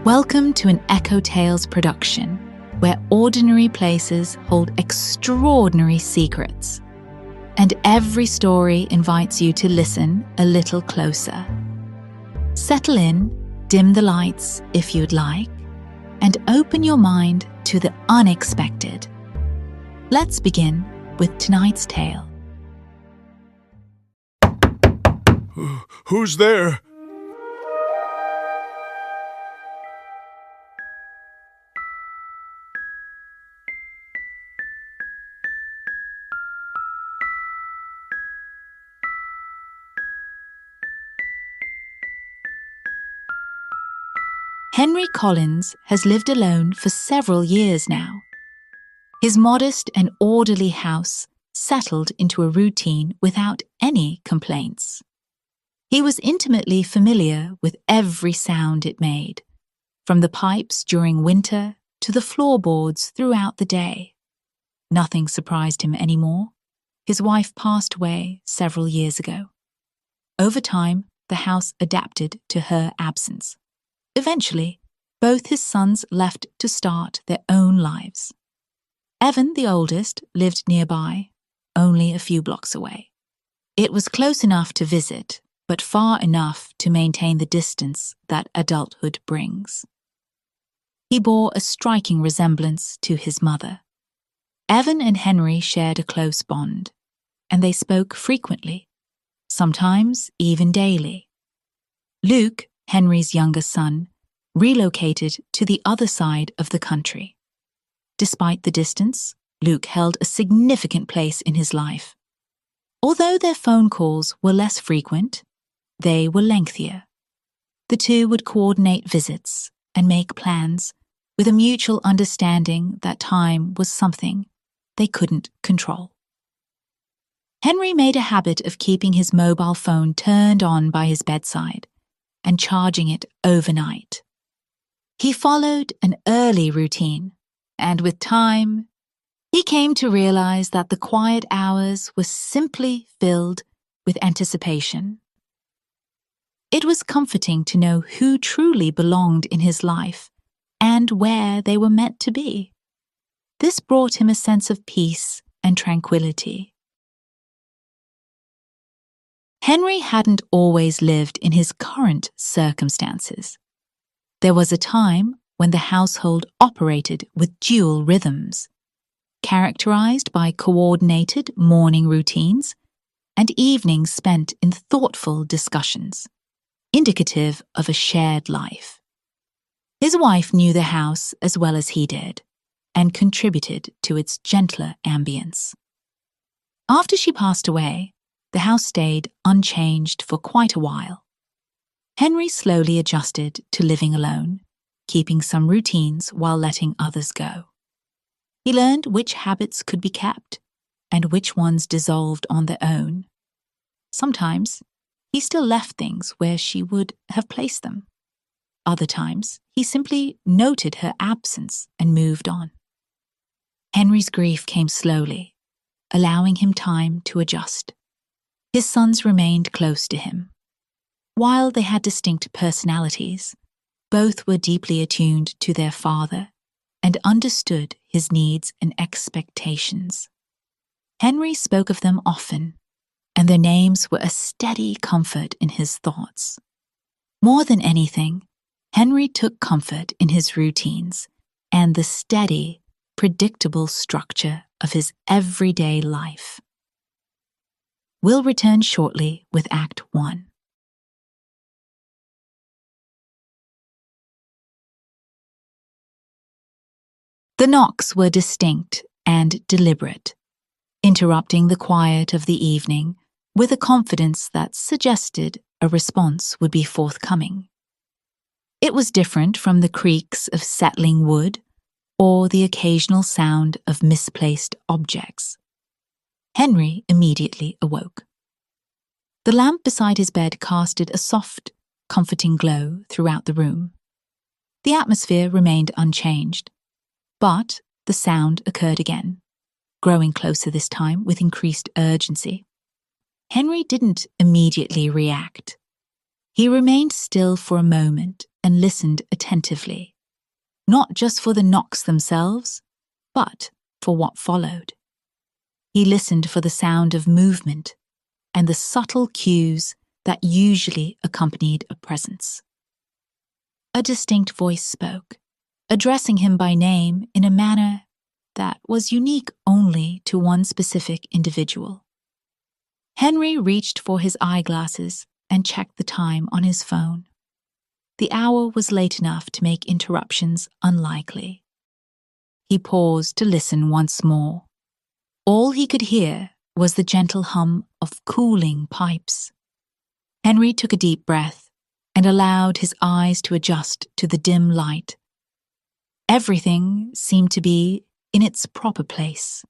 Welcome to an EchoTales production, where ordinary places hold extraordinary secrets. And every story invites you to listen a little closer. Settle in, dim the lights if you'd like, and open your mind to the unexpected. Let's begin with tonight's tale. Who's there? Henry Collins has lived alone for several years now. His modest and orderly house settled into a routine without any complaints. He was intimately familiar with every sound it made, from the pipes during winter to the floorboards throughout the day. Nothing surprised him anymore. His wife passed away several years ago. Over time, the house adapted to her absence. Eventually, both his sons left to start their own lives. Evan, the oldest, lived nearby, only a few blocks away. It was close enough to visit, but far enough to maintain the distance that adulthood brings. He bore a striking resemblance to his mother. Evan and Henry shared a close bond, and they spoke frequently, sometimes even daily. Luke, Henry's younger son, relocated to the other side of the country. Despite the distance, Luke held a significant place in his life. Although their phone calls were less frequent, they were lengthier. The two would coordinate visits and make plans with a mutual understanding that time was something they couldn't control. Henry made a habit of keeping his mobile phone turned on by his bedside and charging it overnight. He followed an early routine, and with time, he came to realize that the quiet hours were simply filled with anticipation. It was comforting to know who truly belonged in his life and where they were meant to be. This brought him a sense of peace and tranquility. Henry hadn't always lived in his current circumstances. There was a time when the household operated with dual rhythms, characterized by coordinated morning routines and evenings spent in thoughtful discussions, indicative of a shared life. His wife knew the house as well as he did and contributed to its gentler ambience. After she passed away, the house stayed unchanged for quite a while. Henry slowly adjusted to living alone, keeping some routines while letting others go. He learned which habits could be kept and which ones dissolved on their own. Sometimes, he still left things where she would have placed them. Other times, he simply noted her absence and moved on. Henry's grief came slowly, allowing him time to adjust. His sons remained close to him. While they had distinct personalities, both were deeply attuned to their father and understood his needs and expectations. Henry spoke of them often, and their names were a steady comfort in his thoughts. More than anything, Henry took comfort in his routines and the steady, predictable structure of his everyday life. We'll return shortly with Act 1. The knocks were distinct and deliberate, interrupting the quiet of the evening with a confidence that suggested a response would be forthcoming. It was different from the creaks of settling wood or the occasional sound of misplaced objects. Henry immediately awoke. The lamp beside his bed casted a soft, comforting glow throughout the room. The atmosphere remained unchanged, but the sound occurred again, growing closer this time with increased urgency. Henry didn't immediately react. He remained still for a moment, and listened attentively, not just for the knocks themselves, but for what followed. He listened for the sound of movement and the subtle cues that usually accompanied a presence. A distinct voice spoke, addressing him by name in a manner that was unique only to one specific individual. Henry reached for his eyeglasses and checked the time on his phone. The hour was late enough to make interruptions unlikely. He paused to listen once more. All he could hear was the gentle hum of cooling pipes. Henry took a deep breath and allowed his eyes to adjust to the dim light. Everything seemed to be in its proper place.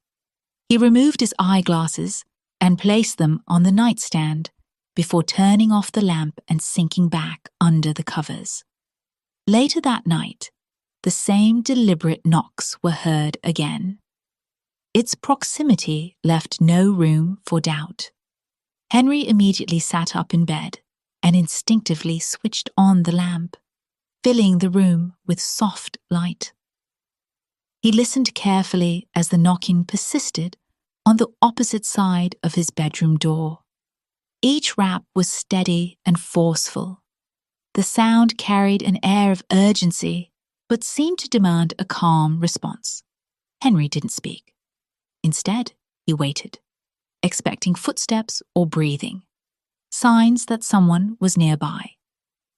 He removed his eyeglasses and placed them on the nightstand before turning off the lamp and sinking back under the covers. Later that night, the same deliberate knocks were heard again. Its proximity left no room for doubt. Henry immediately sat up in bed and instinctively switched on the lamp, filling the room with soft light. He listened carefully as the knocking persisted on the opposite side of his bedroom door. Each rap was steady and forceful. The sound carried an air of urgency, but seemed to demand a calm response. Henry didn't speak. Instead, he waited, expecting footsteps or breathing, signs that someone was nearby.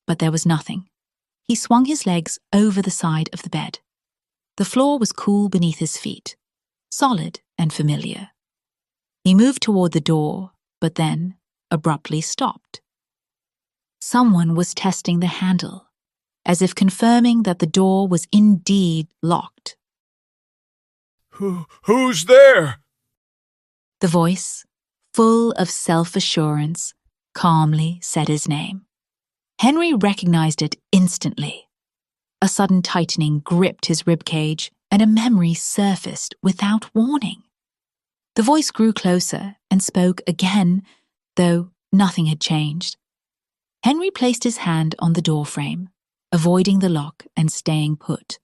But there was nothing. He swung his legs over the side of the bed. The floor was cool beneath his feet, solid and familiar. He moved toward the door, but then abruptly stopped. Someone was testing the handle, as if confirming that the door was indeed locked. Who's there? The voice, full of self-assurance, calmly said his name. Henry recognized it instantly. A sudden tightening gripped his ribcage, and a memory surfaced without warning. The voice grew closer and spoke again, though nothing had changed. Henry placed his hand on the doorframe, avoiding the lock and staying put.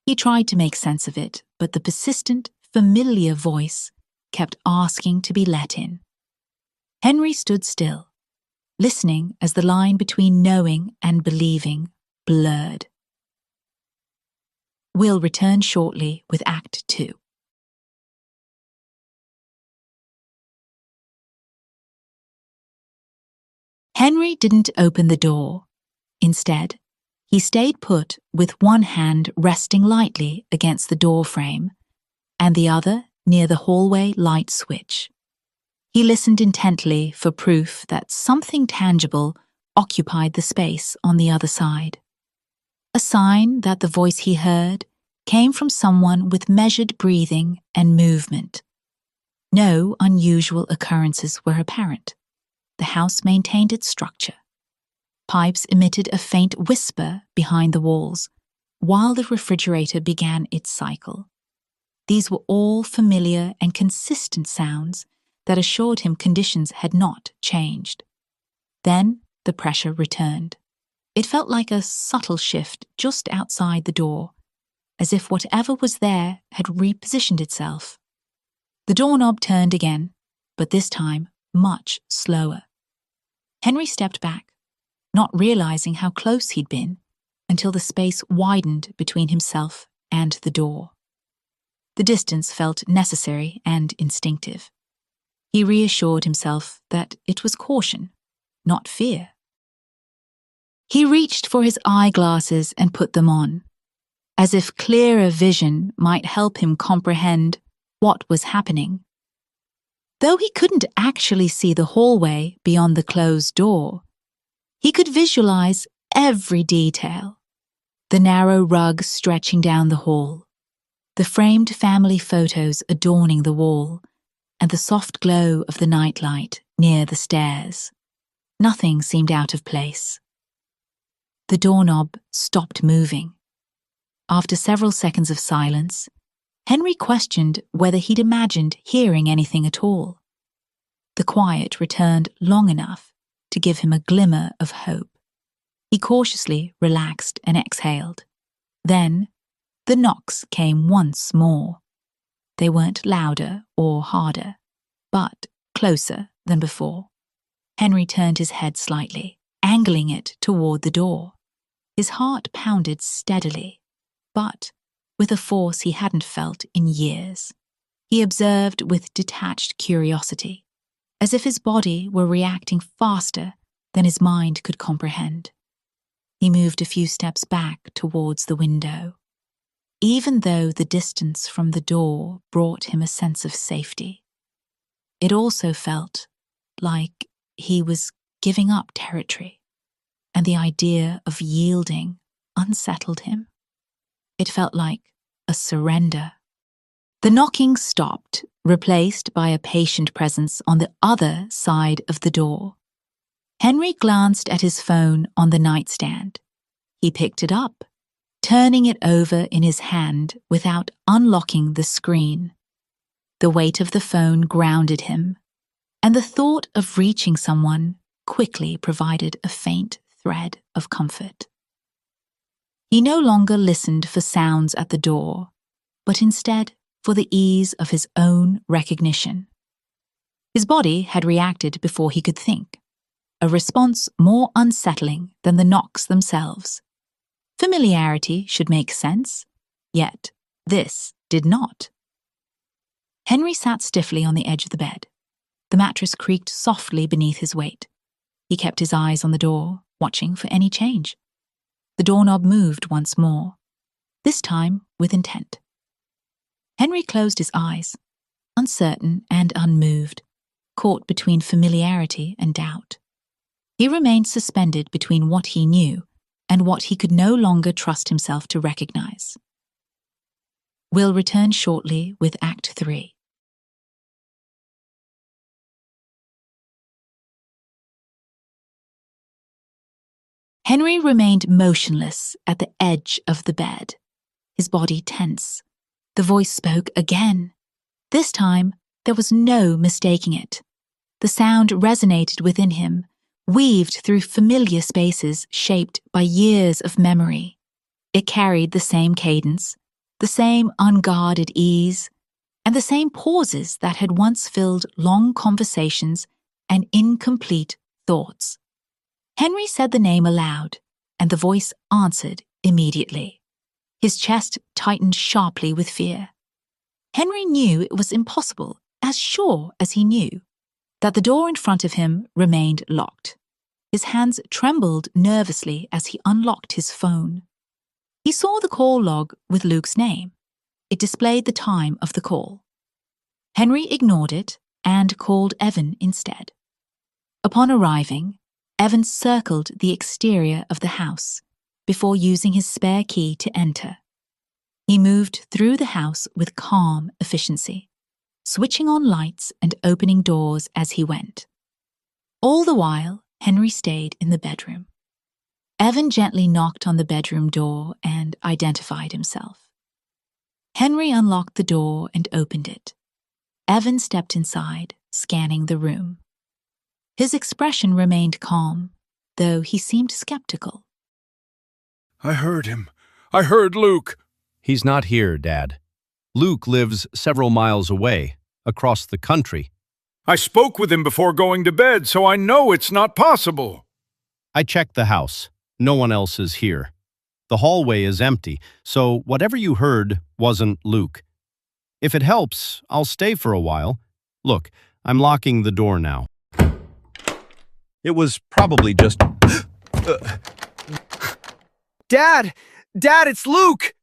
He tried to make sense of it, but the persistent, familiar voice kept asking to be let in. Henry stood still, listening as the line between knowing and believing blurred. We'll return shortly with Act 2. Henry didn't open the door. Instead, he stayed put with one hand resting lightly against the doorframe and the other near the hallway light switch. He listened intently for proof that something tangible occupied the space on the other side. A sign that the voice he heard came from someone with measured breathing and movement. No unusual occurrences were apparent. The house maintained its structure. Pipes emitted a faint whisper behind the walls, while the refrigerator began its cycle. These were all familiar and consistent sounds that assured him conditions had not changed. Then the pressure returned. It felt like a subtle shift just outside the door, as if whatever was there had repositioned itself. The doorknob turned again, but this time much slower. Henry stepped back, not realizing how close he'd been, until the space widened between himself and the door. The distance felt necessary and instinctive. He reassured himself that it was caution, not fear. He reached for his eyeglasses and put them on, as if clearer vision might help him comprehend what was happening. Though he couldn't actually see the hallway beyond the closed door, he could visualize every detail. The narrow rug stretching down the hall, the framed family photos adorning the wall, and the soft glow of the nightlight near the stairs. Nothing seemed out of place. The doorknob stopped moving. After several seconds of silence, Henry questioned whether he'd imagined hearing anything at all. The quiet returned long enough to give him a glimmer of hope. He cautiously relaxed and exhaled. Then, the knocks came once more. They weren't louder or harder, but closer than before. Henry turned his head slightly, angling it toward the door. His heart pounded steadily, but with a force he hadn't felt in years. He observed with detached curiosity, as if his body were reacting faster than his mind could comprehend. He moved a few steps back towards the window. Even though the distance from the door brought him a sense of safety, it also felt like he was giving up territory, and the idea of yielding unsettled him. It felt like a surrender. The knocking stopped, replaced by a patient presence on the other side of the door. Henry glanced at his phone on the nightstand. He picked it up, turning it over in his hand without unlocking the screen. The weight of the phone grounded him, and the thought of reaching someone quickly provided a faint thread of comfort. He no longer listened for sounds at the door, but instead for the ease of his own recognition. His body had reacted before he could think, a response more unsettling than the knocks themselves. Familiarity should make sense, yet this did not. Henry sat stiffly on the edge of the bed. The mattress creaked softly beneath his weight. He kept his eyes on the door, watching for any change. The doorknob moved once more, this time with intent. Henry closed his eyes, uncertain and unmoved, caught between familiarity and doubt. He remained suspended between what he knew and what he could no longer trust himself to recognize. We'll return shortly with Act 3. Henry remained motionless at the edge of the bed, his body tense. The voice spoke again. This time, there was no mistaking it. The sound resonated within him, weaved through familiar spaces shaped by years of memory. It carried the same cadence, the same unguarded ease, and the same pauses that had once filled long conversations and incomplete thoughts. Henry said the name aloud, and the voice answered immediately. His chest tightened sharply with fear. Henry knew it was impossible, as sure as he knew, that the door in front of him remained locked. His hands trembled nervously as he unlocked his phone. He saw the call log with Luke's name. It displayed the time of the call. Henry ignored it and called Evan instead. Upon arriving, Evan circled the exterior of the house before using his spare key to enter. He moved through the house with calm efficiency, switching on lights and opening doors as he went. All the while, Henry stayed in the bedroom. Evan gently knocked on the bedroom door and identified himself. Henry unlocked the door and opened it. Evan stepped inside, scanning the room. His expression remained calm, though he seemed skeptical. I heard him. I heard Luke. He's not here, Dad. Luke lives several miles away, across the country. I spoke with him before going to bed, so I know it's not possible. I checked the house. No one else is here. The hallway is empty, so whatever you heard wasn't Luke. If it helps, I'll stay for a while. Look, I'm locking the door now. It was probably just... Dad! Dad, it's Luke!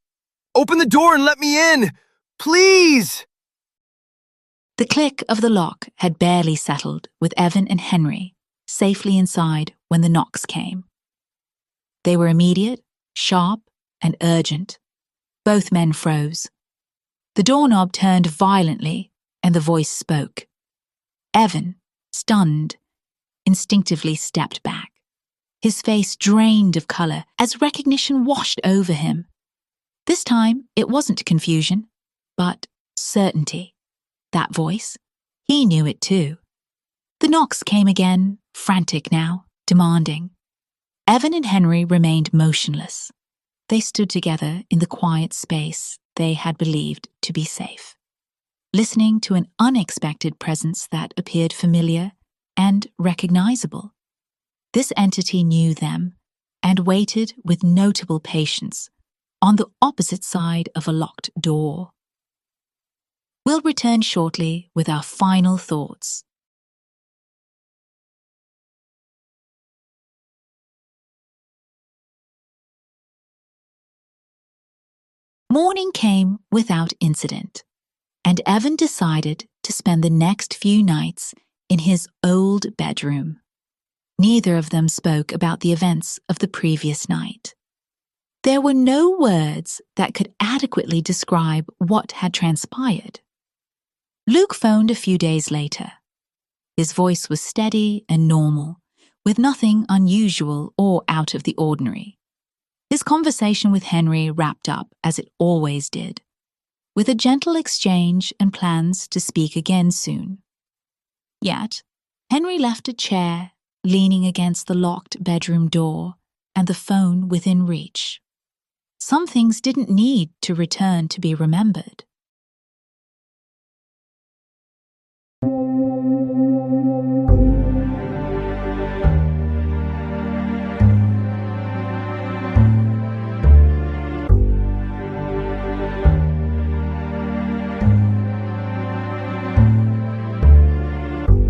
Open the door and let me in! Please! The click of the lock had barely settled with Evan and Henry safely inside when the knocks came. They were immediate, sharp, and urgent. Both men froze. The doorknob turned violently and the voice spoke. Evan, stunned, instinctively stepped back. His face drained of color as recognition washed over him. This time, it wasn't confusion, but certainty. That voice, he knew it too. The knocks came again, frantic now, demanding. Evan and Henry remained motionless. They stood together in the quiet space they had believed to be safe, listening to an unexpected presence that appeared familiar and recognizable. This entity knew them and waited with notable patience on the opposite side of a locked door. We'll return shortly with our final thoughts. Morning came without incident, and Evan decided to spend the next few nights in his old bedroom. Neither of them spoke about the events of the previous night. There were no words that could adequately describe what had transpired. Luke phoned a few days later. His voice was steady and normal, with nothing unusual or out of the ordinary. His conversation with Henry wrapped up as it always did, with a gentle exchange and plans to speak again soon. Yet, Henry left a chair leaning against the locked bedroom door and the phone within reach. Some things didn't need to return to be remembered.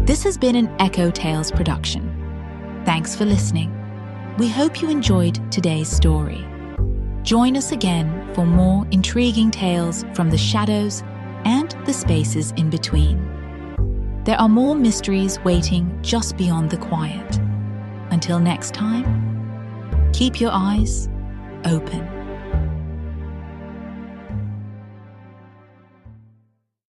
This has been an EchoTales production. Thanks for listening. We hope you enjoyed today's story. Join us again for more intriguing tales from the shadows and the spaces in between. There are more mysteries waiting just beyond the quiet. Until next time, keep your eyes open.